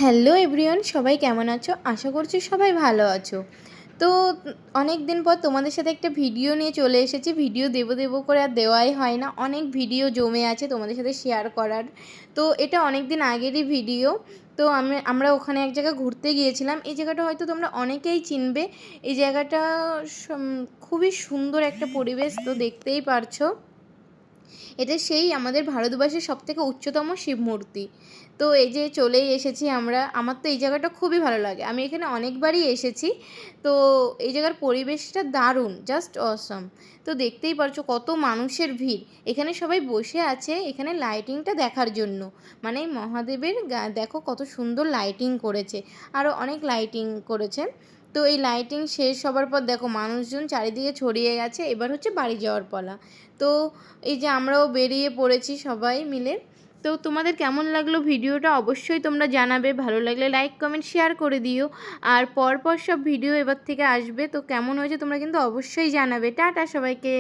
Hello everyone, সবাই কেমন আছো? আশা করছি সবাই ভালো আছো। তো অনেক দিন পর তোমাদের সাথে একটা ভিডিও নিয়ে চলে এসেছি। ভিডিও দেবো করে আর দেওয়াই হয় না, অনেক ভিডিও জমে আছে তোমাদের সাথে শেয়ার করার। তো এটা অনেক দিন আগেরই ভিডিও। তো আমরা ওখানে এক জায়গায় ঘুরতে গিয়েছিলাম। এই জায়গাটা হয়তো তোমরা অনেকেই চিনবে। এই জায়গাটা খুবই সুন্দর একটা পরিবেশ, তো দেখতেই পারছো। এটা সেই আমাদের ভারতবর্ষের সবথেকে উচ্চতম শিব মূর্তি। তো এই যে চলেই এসেছি আমরা। আমার তো এই জায়গাটা খুবই ভালো লাগে, আমি এখানে অনেকবারই এসেছি। তো এই জায়গার পরিবেশটা দারুণ, জাস্ট অসম। তো দেখতেই পারছো কত মানুষের ভিড়। এখানে সবাই বসে আছে এখানে লাইটিংটা দেখার জন্য। মানে মহাদেবের দেখো কত সুন্দর লাইটিং করেছে, আরও অনেক লাইটিং করেছে। তো এই লাইটিং শেষ হবার পর দেখো মানুষজন চারিদিকে ছড়িয়ে গেছে, এবার হচ্ছে বাড়ি যাওয়ার পালা। তো এই যে আমরাও বেরিয়ে পড়েছি সবাই মিলে। তো তোমাদের কেমন লাগলো ভিডিওটা অবশ্যই তোমরা জানাবে, ভালো লাগলে লাইক কমেন্ট শেয়ার করে দিও। আর পরপর সব ভিডিও এবার থেকে আসবে, তো কেমন হয়েছে তোমরা কিন্তু অবশ্যই জানাবে। টাটা সবাইকে।